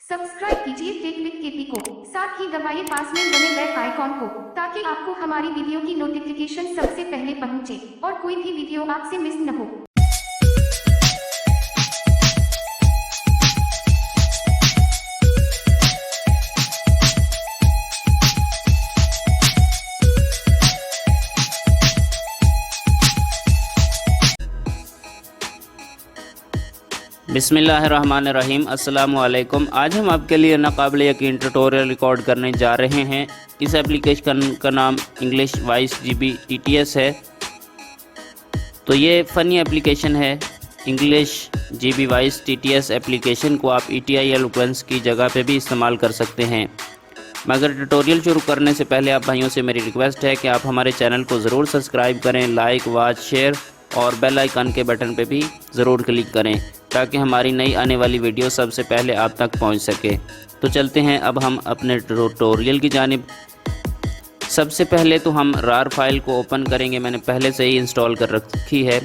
Subscribe कीजिए take with KP को, साथ ही दबाइए पास में बने बेल आइकॉन को, ताकि आपको हमारी वीडियो की नोटिफिकेशन सबसे पहले पहुंचे और कोई भी वीडियो आपसे मिस न हो। बिस्मिल्लाहिर्रहमानिर्रहीम। अस्सलाम वालेकुम। आज हम आपके लिए नाकाबिल यकीन ट्यूटोरियल रिकॉर्ड करने जा रहे हैं। इस एप्लीकेशन का नाम इंग्लिश वॉइस GB TTS है। तो ये फ़नी एप्लीकेशन है। English GB voice TTS application को आप ETI एलोक्वेंस की जगह पे भी इस्तेमाल कर सकते हैं। मगर ट्यूटोरियल शुरू करने से पहले आप भाइयों से मेरी रिक्वेस्ट है कि आप हमारे चैनल को ज़रूर सब्सक्राइब करें, लाइक, वॉच, शेयर और बेल आइकन के बटन पे भी ज़रूर क्लिक करें, ताकि हमारी नई आने वाली वीडियो सबसे पहले आप तक पहुंच सके। तो चलते हैं अब हम अपने ट्यूटोरियल की जानिब। सबसे पहले तो हम रार फाइल को ओपन करेंगे। मैंने पहले से ही इंस्टॉल कर रखी है।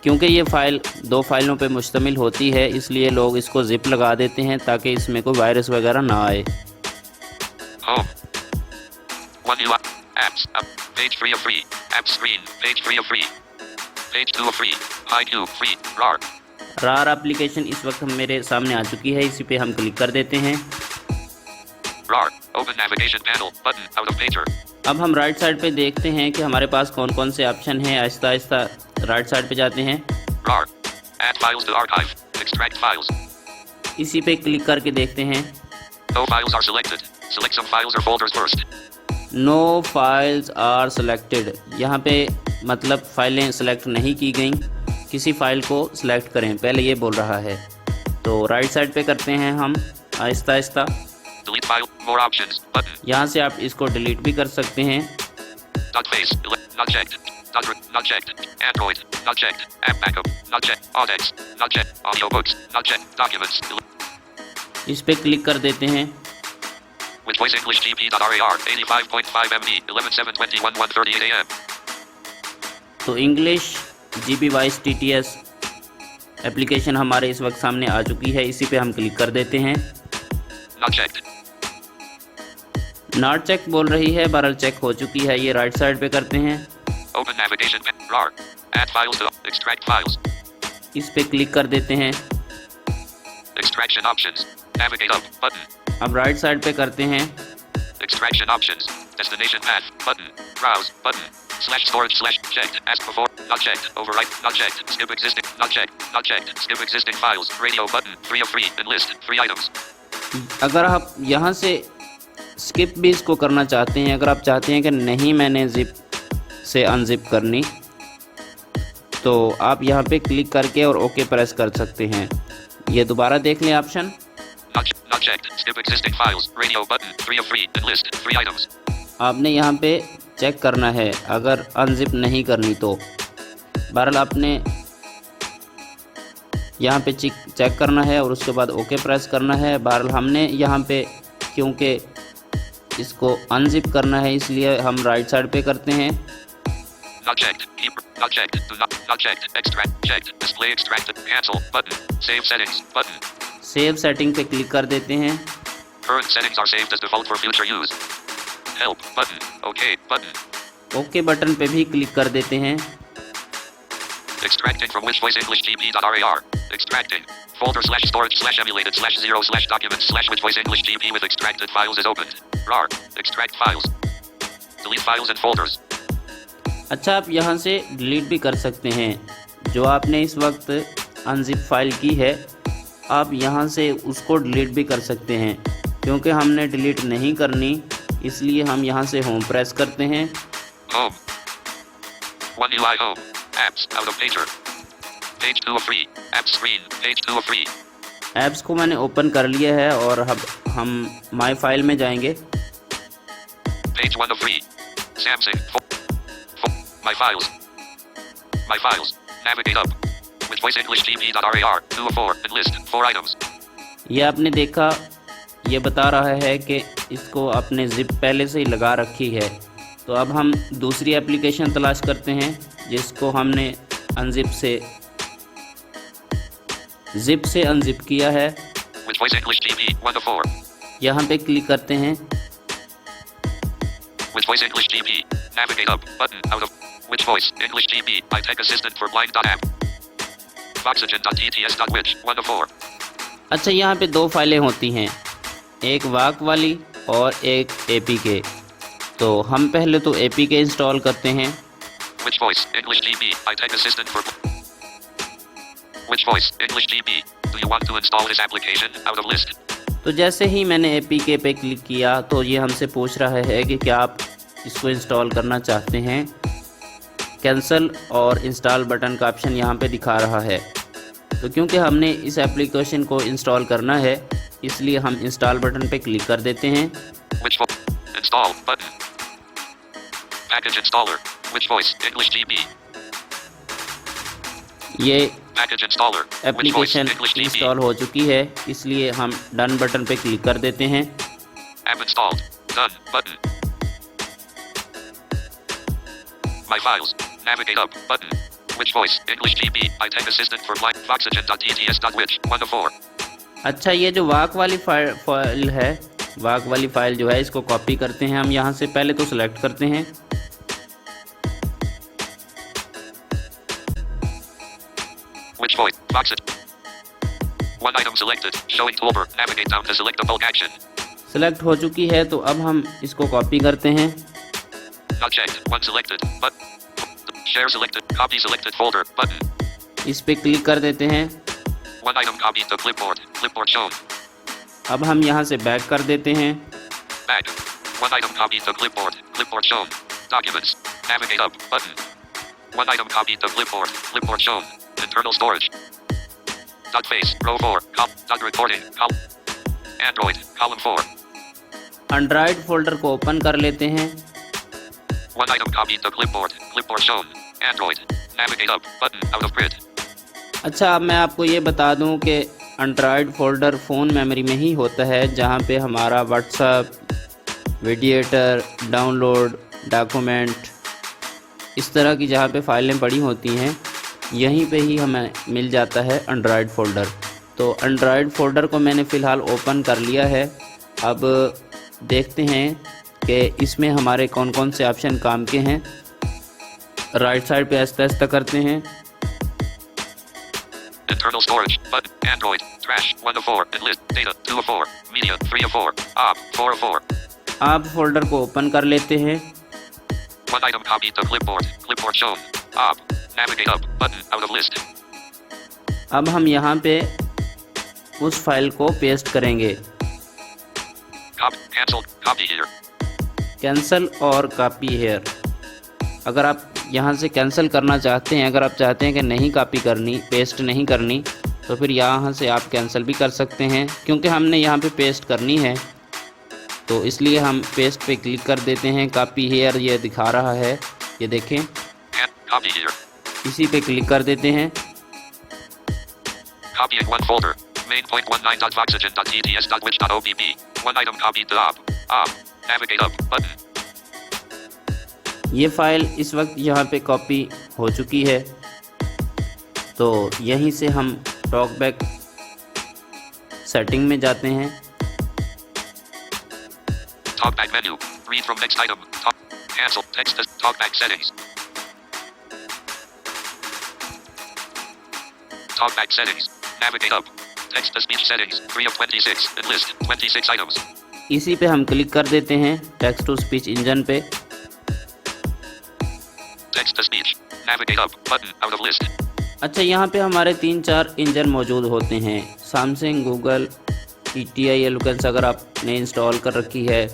क्योंकि ये फ़ाइल 2 फाइलों पे मुश्तमिल होती है, इसलिए लोग इसको ज़िप लगा देते हैं ताकि इसमें कोई वायरस वगैरह ना आए। रार एप्लीकेशन इस वक्त मेरे सामने आ चुकी है, इसी पे हम क्लिक कर देते हैं। अब हम राइट साइड पे देखते हैं कि हमारे पास कौन कौन से ऑप्शन हैं। आहिस्ता आहिस्ता राइट साइड पे जाते हैं। इसी पे क्लिक करके देखते हैं। नो फाइल्स आर सिलेक्टेड, यहाँ पे मतलब फ़ाइलें सेलेक्ट नहीं की गई। किसी फ़ाइल को सिलेक्ट करें, पहले ये बोल रहा है। तो राइट साइड पे करते हैं हम आहिस्ता आहिस्ता। यहाँ से आप इसको डिलीट भी कर सकते हैं। इस पे क्लिक कर देते हैं। तो English GB voice TTS application हमारे इस वक्त सामने आ चुकी है। इसी पे हम क्लिक कर देते हैं। नॉट चेक बोल रही है, बहरहाल चेक हो चुकी है। ये राइट साइड पे करते हैं। इस पे क्लिक कर देते हैं। अब राइट साइड पे करते हैं। Extraction options. Destination path. Button. Browse. Button. /storage /checked. Ask before. Not checked. Overwrite. Not checked. Skip existing. Not checked. Not checked. Skip existing files. Radio button. 3 of 3. Enlist. 3 items. अगर आप यहाँ से skip भी इसको करना चाहते हैं, अगर आप चाहते हैं कि नहीं मैंने जिप से अनजिप करनी, तो आप यहाँ पे क्लिक करके और ओके प्रेस कर सकते हैं। ये दोबारा देख लें option. Not checked. Skip existing files. Radio button. 3 of 3. Enlist. 3 items. आपने यहाँ पे चेक करना है, अगर अनजिप नहीं करनी तो। बहरहाल आपने यहाँ पे चेक करना है और उसके बाद ओके प्रेस करना है। बहरहाल हमने यहाँ पे क्योंकि इसको अनजिप करना है, इसलिए हम राइट साइड पे करते हैं। Not checked. Keep. Not checked. Do not checked. Extract. Checked. Display extracted. Cancel. Button. Save settings. Button. Save setting पे क्लिक कर देते हैं। Current settings are saved as default for future use. Help. Button. Okay. Button. Okay button पे भी click कर देते हैं। Extracting from which voice English GB.rar. Extracting. Folder /storage/emulated /0/documents /which voice English GB with extracted files is opened. RAR. Extract files. Delete files and folders. अच्छा, आप यहाँ से delete भी कर सकते हैं। जो आपने इस वक्त अनजिप फाइल की है, आप यहाँ से उसको डिलीट भी कर सकते हैं। क्योंकि हमने डिलीट नहीं करनी, इसलिए हम यहाँ से होम प्रेस करते हैं। Home. One UI home. Apps. Out of pager. Page 2 of 3. Apps screen. Page 2 of 3. Apps को मैंने ओपन कर लिया है और अब हम माई फाइल में जाएंगे। Page 1 of 3. Samsung. My files. My files. Navigate up. With voice English GB.rar. 2 of 4. Enlist. 4 items. ये आपने देखा, ये बता रहा है कि इसको आपने जिप पहले से ही लगा रखी है। तो अब हम दूसरी एप्लीकेशन तलाश करते हैं जिसको हमने अनजिप से जिप से अनजिप किया है। Which voice English GB 1 of 4. यहाँ पे क्लिक करते हैं। Which voice English GB. Navigate up button out of. Which voice English GB. I Tech Assistant for Blind.app. Voxygen.tts.which 1 of 4. अच्छा, यहाँ पे दो फाइलें होती हैं, एक वाक वाली और एक APK। तो हम पहले तो APK इंस्टॉल करते हैं। Which voice English GB. I Tech Assistant for. Which voice English GB. Do you want to install this application out of list? तो जैसे ही मैंने APK पे क्लिक किया तो ये हमसे पूछ रहा है कि क्या आप इसको इंस्टॉल करना चाहते हैं। कैंसिल और इंस्टॉल बटन का ऑप्शन यहाँ पे दिखा रहा है। तो क्योंकि हमने इस एप्लीकेशन को इंस्टॉल करना है, इसलिए हम इंस्टॉल बटन पे क्लिक कर देते हैं। Which voice? Install button. Package installer. Which voice English GB. ये Package installer. Which voice application English GB. Install हो चुकी है, इसलिए हम डन बटन पे क्लिक कर देते हैं। App installed. Done button. My files. Navigate up button. Which voice English GB. I Tech Assistant for Blind. Voxygen.tts.which 1 of 4. अच्छा, ये जो वाक वाली फाइल है, वाक वाली फाइल जो है, इसको कॉपी करते हैं हम। यहाँ से पहले तो सिलेक्ट करते हैं। Which voice? Voxygen. One item selected. Showing toolbar. Navigate down to select the bulk action. Select हो चुकी है, तो अब हम इसको कॉपी करते हैं। Not checked. One selected. But share selected. Copy selected folder button. इस पे क्लिक कर देते हैं। One item copied to clipboard. Clipboard shown. अब हम यहाँ से बैक कर देते हैं। Back. One item copied to clipboard. Clipboard shown. Documents. Navigate up button. One item copied to clipboard. Clipboard shown. Internal storage. Dot face. Row 4. Dot recording. Android. Column 4. Android folder को open कर लेते हैं। One item copied to clipboard. Clipboard shown. Android. Navigate up button out of grid. अच्छा, अब मैं आपको ये बता दूं कि एंड्रॉयड फोल्डर फ़ोन मेमोरी में ही होता है, जहाँ पे हमारा व्हाट्सएप, वीडिएटर, डाउनलोड, डॉक्यूमेंट, इस तरह की जहाँ पे फाइलें पड़ी होती हैं, यहीं पे ही हमें मिल जाता है एंड्रॉयड फ़ोल्डर। तो एंड्रॉयड फ़ोल्डर को मैंने फ़िलहाल ओपन कर लिया है। अब देखते हैं कि इसमें हमारे कौन कौन से ऑप्शन काम के हैं। राइट साइड पे आस्ते आस्ते करते हैं। Internal storage button. Android. Trash 1 of 4. Enlist. Data 2 of 4. Media 3 of 4. App 4 of 4. आप फोल्डर को ओपन कर लेते हैं। One item copied to clipboard. Clipboard shown. App. Navigate up button out of list. अब हम यहाँ पे उस फाइल को पेस्ट करेंगे। Cancel. Copy here. कैंसिल और कॉपी हेयर। अगर आप यहाँ से कैंसिल करना चाहते हैं, अगर आप चाहते हैं कि नहीं कॉपी करनी, पेस्ट नहीं करनी, तो फिर यहाँ से आप कैंसिल भी कर सकते हैं। क्योंकि हमने यहाँ पे पेस्ट करनी है, तो इसलिए हम पेस्ट पे क्लिक कर देते हैं। कॉपी हेयर ये दिखा रहा है, ये देखें, Copy here. इसी पे क्लिक कर देते हैं। Copying one folder. Main.19.voxygen.tts.which.opp. One item copied to app. App. Navigate up button. ये फाइल इस वक्त यहाँ पे कॉपी हो चुकी है। तो यहीं से हम टॉकबैक सेटिंग में जाते हैं। Talkback menu. Read from next item. Cancel. Text. Talkback settings. Talkback settings. Navigate up. Text to speech settings. 3 of 26. Enlist 26 items. इसी पे हम क्लिक कर देते हैं, टेक्स्ट टू स्पीच इंजन पे। Text to speech. Navigate up button out of list. अच्छा, यहाँ पे हमारे 3-4 इंजन मौजूद होते हैं। सैमसंग, गूगल, TTI एलुकेंस अगर आपने इंस्टॉल कर रखी है,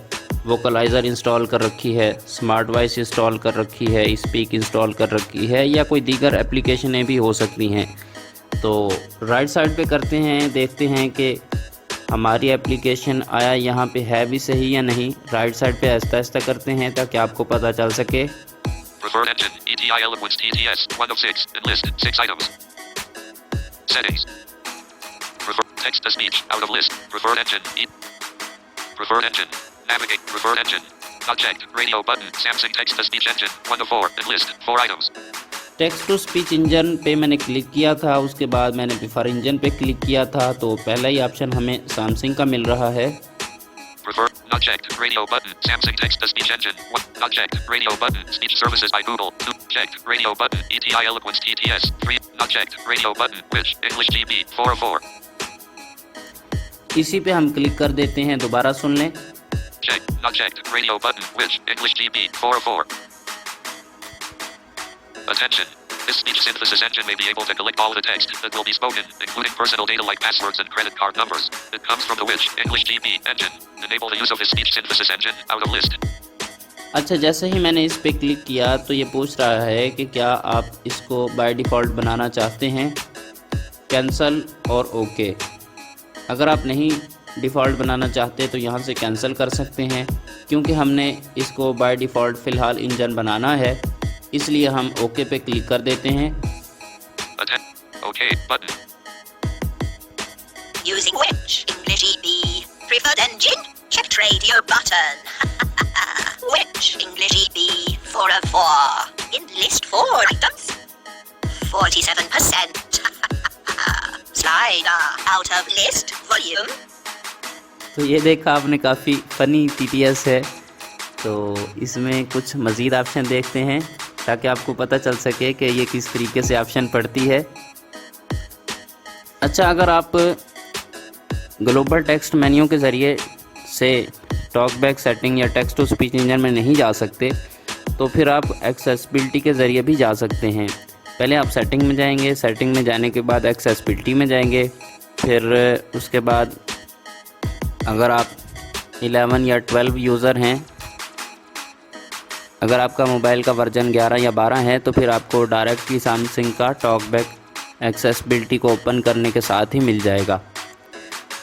वोकलाइज़र इंस्टॉल कर रखी है, स्मार्ट वॉइस इंस्टॉल कर रखी है, स्पीक इंस्टॉल कर रखी है, या कोई दीगर एप्लीकेशनें भी हो सकती हैं। तो राइट साइड पे करते हैं, देखते हैं कि हमारी एप्लीकेशन आया यहाँ पे है भी सही या नहीं। राइट साइड पे आहिस्ता आहिस्ता करते हैं ताकि आपको पता चल सके। Preferred engine. ETI Eloquence TTS 1 of 6. Enlist 6 items. Settings. Text to speech out of list. Preferred engine. Preferred engine. Navigate. Preferred engine. Not checked. Radio button. Samsung text to speech engine 1 of 4. Enlist 4 items. Text to speech engine पे मैंने click किया था, उसके बाद मैंने prefer engine पे click किया था, तो पहला ही ऑप्शन हमें सैमसंग का मिल रहा है। Prefer, not checked. Radio button. Samsung text-to-speech engine. 1, not checked. Radio button. Speech services by Google. 2, checked. Radio button. ETI Eloquence TTS. 3, not checked. Radio button. Which? English GB. 4 of 4. इसी पे हम click कर देते हैं, दोबारा सुन लें। Checked. Not checked. Radio button. Which? English GB. 4 of 4. Attention. This speech synthesis engine may be able to collect all the text that will be spoken, including personal data like passwords and credit card numbers. It comes from the Which? English GB engine. Enable the use of this speech synthesis engine out of list. अच्छा, जैसे ही मैंने इस पे click किया तो ये पूछ रहा है कि क्या आप इसको बाय डिफ़ॉल्ट बनाना चाहते हैं, कैंसल और ओके। अगर आप नहीं डिफ़ॉल्ट बनाना चाहते तो यहाँ से कैंसिल कर सकते हैं, क्योंकि हमने इसको बाय डिफ़ॉल्ट फ़िलहाल इंजन बनाना है, इसलिए हम ओके पे क्लिक कर देते हैं। Okay button. Using Which? English GB. Preferred engine? Checked radio button. Which? English GB. 4 of 4. In list 4 items. 47%. Slider. Out of list. Volume. तो ये देखा आपने, काफ़ी फ़नी TTS है। तो इसमें कुछ मज़ीद ऑप्शन देखते हैं ताकि आपको पता चल सके कि ये किस तरीके से ऑप्शन पढ़ती है। अच्छा, अगर आप ग्लोबल टेक्स्ट मेन्यू के ज़रिए से टॉकबैक सेटिंग या टेक्स्ट टू स्पीच इंजन में नहीं जा सकते तो फिर आप एक्सेसिबिलिटी के ज़रिए भी जा सकते हैं। पहले आप सेटिंग में जाएंगे, सेटिंग में जाने के बाद एक्सेसिबिलिटी में जाएंगे, फिर उसके बाद अगर आप 11 या 12 यूज़र हैं, अगर आपका मोबाइल का वर्जन 11 या 12 है तो फिर आपको डायरेक्टली सैमसंग का टॉकबैक एक्सेसिबिलिटी को ओपन करने के साथ ही मिल जाएगा।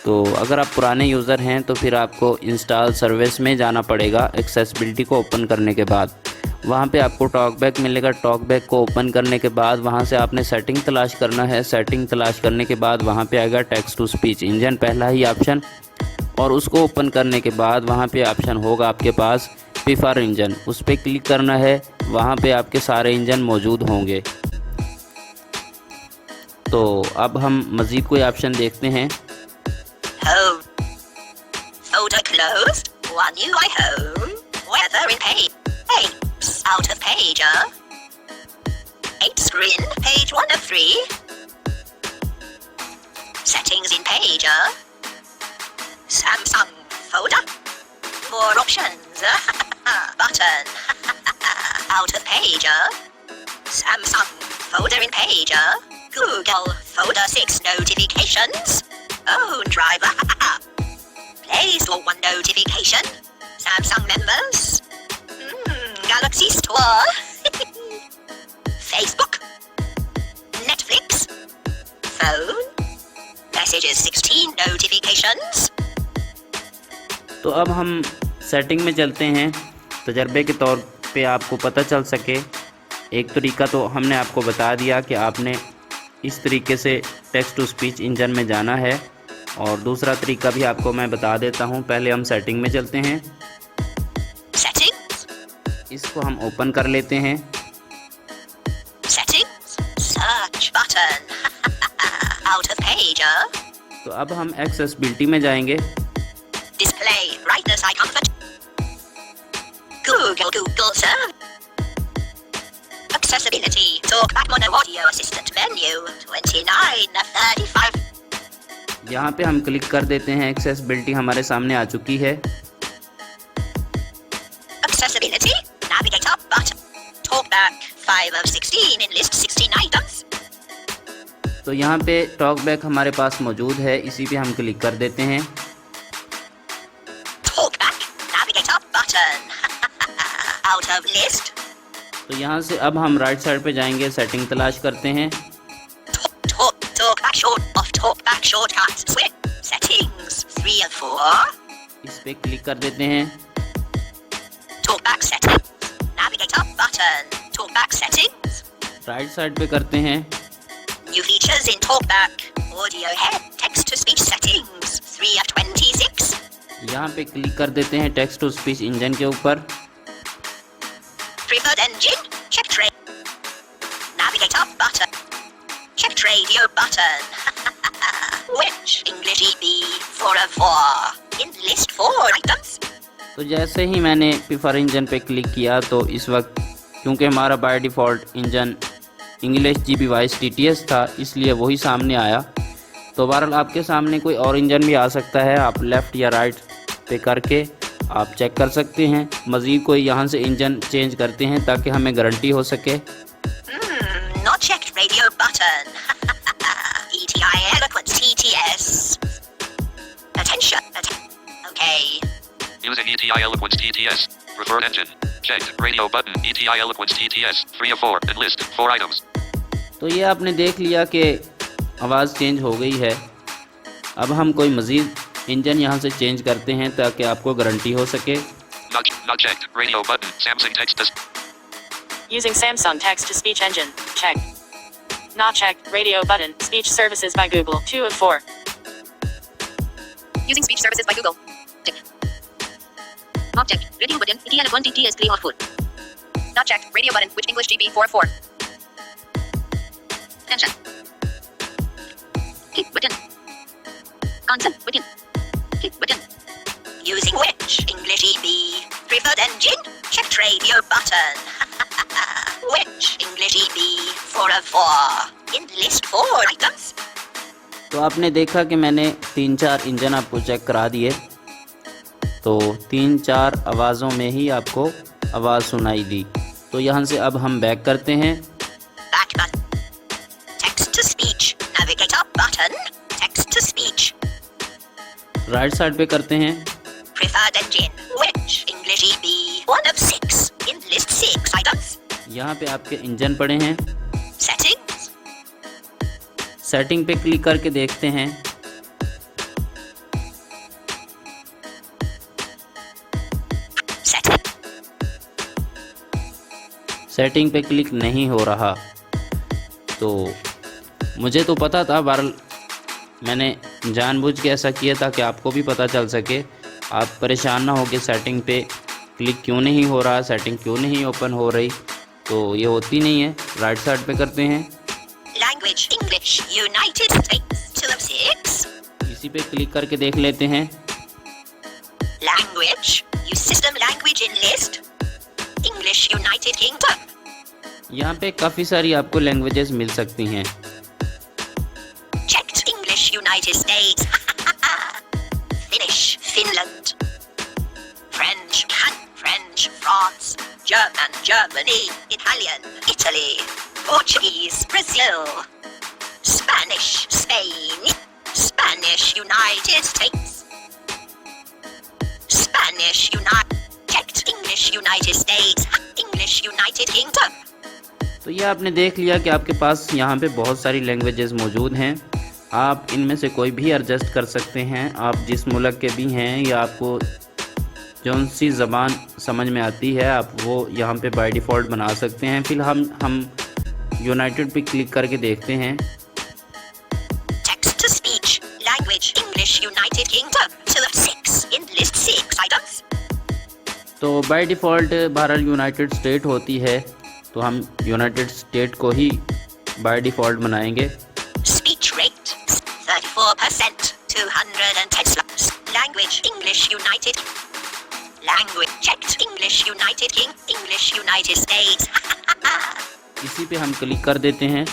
तो अगर आप पुराने यूज़र हैं तो फिर आपको इंस्टॉल सर्विस में जाना पड़ेगा। एक्सेसिबिलिटी को ओपन करने के बाद वहाँ पे आपको टॉकबैक मिलेगा। टॉकबैक को ओपन करने के बाद वहाँ से आपने सेटिंग तलाश करना है। सेटिंग तलाश करने के बाद वहाँ पे आएगा टेक्स्ट टू स्पीच इंजन, पहला ही ऑप्शन, और उसको ओपन करने के बाद वहाँ पे ऑप्शन होगा आपके पास प्रीफर इंजन, उस पर क्लिक करना है। वहाँ पे आपके सारे इंजन मौजूद होंगे। तो अब हम मज़ीद कोई ऑप्शन देखते हैं। Home. Folder closed. One UI home. Weather in page. Apes. Out of pager. 8 screen. Page 1 of 3. Settings in pager. Samsung folder. More options. Button. Out of pager. Samsung folder in pager. Google folder 6 notifications. Phone driver. Play Store 1 notification. Samsung members. Galaxy Store. Facebook. Netflix. Phone. Messages 16 notifications. तो अब हम setting में चलते हैं, तजर्बे के तौर पे आपको पता चल सके। एक तरीका तो हमने आपको बता दिया कि आपने इस तरीके से टेक्स्ट टू स्पीच इंजन में जाना है, और दूसरा तरीका भी आपको मैं बता देता हूं। पहले हम सेटिंग में चलते हैं, Settings. इसको हम ओपन कर लेते हैं। Settings. Search button. Out of pager. तो अब हम एक्सेसिबिलिटी में जाएंगे। Display brightness eye comfort. Google serve. Accessibility. Talkback mono audio assistant menu. 29 of 35. यहाँ पे हम क्लिक कर देते हैं। एक्सेसिबिलिटी हमारे सामने आ चुकी है। Accessibility. Navigator button. Talkback 5 of 16 in list 16 items. तो यहाँ पे टॉकबैक हमारे पास मौजूद है, इसी पे हम क्लिक कर देते हैं। Talkback. Navigator button. Out of list. तो यहाँ से अब हम राइट साइड पे जाएंगे, सेटिंग तलाश करते हैं। Talkback short off talkback shortcuts. Switch. Settings 3 of 4. इस पे क्लिक कर देते हैं। Talkback settings. Navigator button. Talkback settings. Right side पे करते हैं। New features in Talkback. Audio head. Text to speech settings 3 of 26. यहाँ पे क्लिक कर देते हैं टेक्स्ट टू स्पीच इंजन के ऊपर। Preferred engine. Check trade. तो जैसे ही मैंने प्रीफर इंजन पे क्लिक किया तो इस वक्त क्योंकि हमारा by default engine English GB voice TTS था, इसलिए वही सामने आया। तो बहरहाल आपके सामने कोई और इंजन भी आ सकता है, आप लेफ़्ट या राइट पे करके आप चेक कर सकते हैं। मज़ीद कोई यहाँ से इंजन चेंज करते हैं ताकि हमें गारंटी हो सके। Not checked radio button. ETI Eloquence TTS. Attention. Okay. Using ETI Eloquence TTS. Preferred engine. Checked. Radio button. ETI Eloquence TTS. 3 of 4. And list 4 items. तो ये आपने देख लिया कि आवाज़ चेंज हो गई है। अब हम कोई मज़ीद इंजन यहाँ से चेंज करते हैं ताकि आपको गारंटी हो सके। Not checked. Radio button. Samsung text. Using Samsung text-to-speech engine. Checked. Not checked. Radio button. Speech services by Google. 2 of 4. Using speech services by Google. Check. Not checked. Radio button. ETI Eloquence TTS 3 of 4. Not checked. Radio button. Which English GB 4 of 4. Attention. Click button. Cancel button. Click button. Using which English EB? Preferred engine? Checked radio button. Which English EB? 4 of 4. In list 4 items. तो आपने देखा कि मैंने 3-4 engine आपको check करा दिए। तो 3-4 आवाज़ों में ही आपको आवाज़ सुनाई दी। तो यहाँ से अब हम बैक करते हैं। Back button. Text to speech. Navigator button. Text to speech. Right side पे करते हैं। Preferred engine. Which English EB? 1 of 6. In list 6 items. यहाँ पे आपके इंजन पड़े हैं। Settings. सेटिंग पे क्लिक करके देखते हैं। Setting. सेटिंग पे क्लिक नहीं हो रहा। तो मुझे तो पता था, बहरहाल मैंने जानबूझ के ऐसा किया था कि आपको भी पता चल सके, आप परेशान ना हो कि सेटिंग पे क्लिक क्यों नहीं हो रहा, सेटिंग क्यों नहीं ओपन हो रही। तो ये होती नहीं है। राइट साइड पे करते हैं। Language English United States 2 of 6. इसी पे क्लिक करके देख लेते हैं। Language. Use system language in list. English United Kingdom. यहाँ पे काफ़ी सारी आपको लैंग्वेजेस मिल सकती हैं। Checked English United States. Finnish Finland. French France. German Germany. Italian Italy. Portuguese Brazil. Spanish Spain. Spanish United States. Spanish Checked English United States. English United Kingdom. तो ये आपने देख लिया कि आपके पास यहाँ पे बहुत सारी लैंग्वेजेस मौजूद हैं। आप इनमें से कोई भी एडजस्ट कर सकते हैं। आप जिस मुल्क के भी हैं या आपको जौन सी ज़बान समझ में आती है आप वो यहाँ पे बाय डिफ़ॉल्ट बना सकते हैं। फिलहाल हम यूनाइटेड पे क्लिक करके देखते हैं। Text to speech. Language English United Kingdom 2 of 6. In list 6 items. तो बाय डिफ़ॉल्ट बहरहाल यूनाइटेड स्टेट होती है, तो हम यूनाइटेड स्टेट को ही बाय डिफ़ॉल्ट बनाएंगे। Speech rate 34%. 210 slots. Language English United. Language checked English United English United States. इसी पे हम क्लिक कर देते हैं।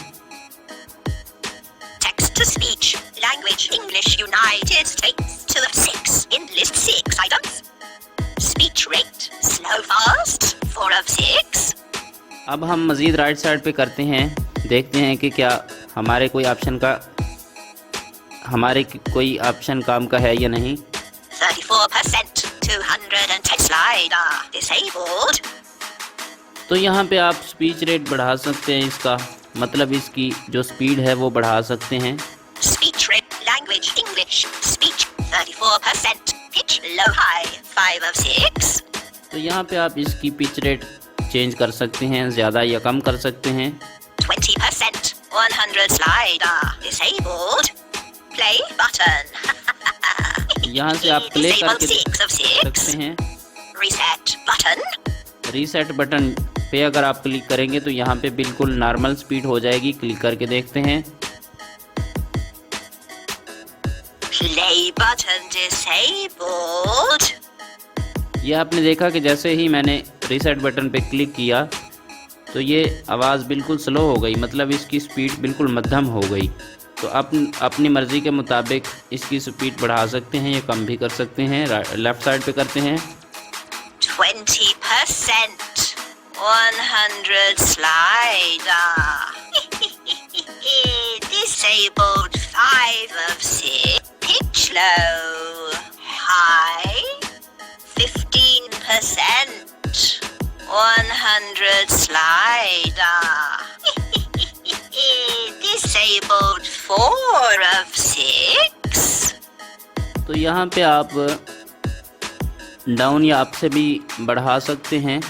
Text to speech. Language English United States 2 of 6. In list 6 items. Speech rate slow fast 4 of 6. अब हम मज़ीद राइट साइड पे करते हैं, देखते हैं कि क्या हमारे कोई ऑप्शन काम का है या नहीं। 34%. 210 slider disabled. तो यहाँ पे आप स्पीच रेट बढ़ा सकते हैं, इसका मतलब इसकी जो स्पीड है वो बढ़ा सकते हैं। Speech rate. Language English. Speech 34%. Pitch low high 5 of 6. तो यहाँ पे आप इसकी पिच रेट चेंज कर सकते हैं, ज़्यादा या कम कर सकते हैं। 20%. 100 slider disabled. Play button. यहाँ से आप प्ले करके देख 6 of 6. सकते हैं। Reset button. रीसेट बटन पे अगर आप क्लिक करेंगे तो यहाँ पे बिल्कुल नॉर्मल स्पीड हो जाएगी। क्लिक करके देखते हैं। Play button disabled. ये आपने देखा कि जैसे ही मैंने रीसेट बटन पे क्लिक किया तो ये आवाज़ बिल्कुल स्लो हो गई, मतलब इसकी स्पीड बिल्कुल मध्यम हो गई। तो आप अपनी मर्ज़ी के मुताबिक इसकी स्पीड बढ़ा सकते हैं या कम भी कर सकते हैं। लेफ़्ट साइड पे करते हैं 20%. 100 slider. Disabled 5 of 6. Pitch low. High. 15%. 100 slider. Disabled 4 of 6. तो यहाँ पे आप डाउन या अप से भी बढ़ा सकते हैं।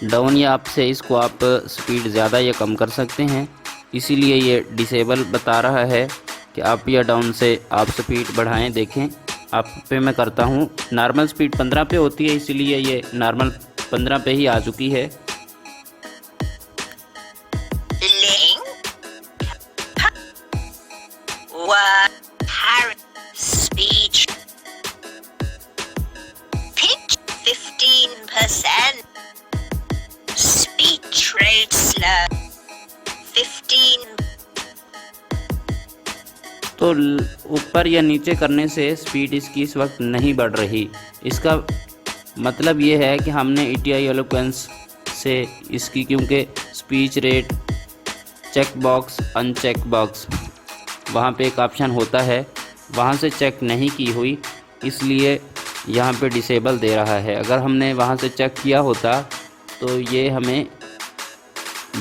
डाउन या अप से इसको आप स्पीड ज़्यादा या कम कर सकते हैं, इसीलिए ये डिसेबल बता रहा है कि अप या डाउन से आप स्पीड बढ़ाएं। देखें अप पे मैं करता हूँ, नॉर्मल स्पीड 15 पे होती है, इसीलिए ये नॉर्मल 15 पे ही आ चुकी है। Speech. Pitch 15%. Speech rate slow. 15. तो ऊपर या नीचे करने से स्पीड इसकी इस वक्त नहीं बढ़ रही। इसका मतलब ये है कि हमने ETI एलोक्वेंस से इसकी, क्योंकि speech rate check box uncheck box वहाँ पे एक ऑप्शन होता है, वहाँ से चेक नहीं की हुई, इसलिए यहाँ पे डिसेबल दे रहा है। अगर हमने वहाँ से चेक किया होता तो ये हमें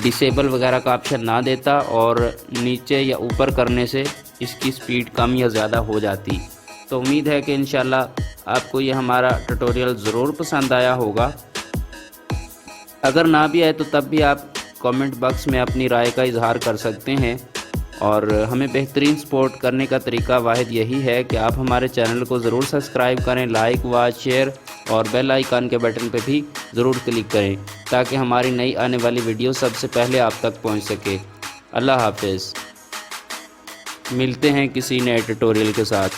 डिसेबल वगैरह का ऑप्शन ना देता और नीचे या ऊपर करने से इसकी स्पीड कम या ज़्यादा हो जाती। तो उम्मीद है कि इंशाल्लाह आपको ये हमारा ट्यूटोरियल ज़रूर पसंद आया होगा। अगर ना भी आए तो तब भी आप कमेंट बॉक्स में अपनी राय का इजहार कर सकते हैं। और हमें बेहतरीन सपोर्ट करने का तरीका वाहिद यही है कि आप हमारे चैनल को ज़रूर सब्सक्राइब करें, लाइक व शेयर और बेल आइकन के बटन पर भी ज़रूर क्लिक करें ताकि हमारी नई आने वाली वीडियो सबसे पहले आप तक पहुंच सके। अल्लाह हाफिज़। मिलते हैं किसी नए ट्यूटोरियल के साथ।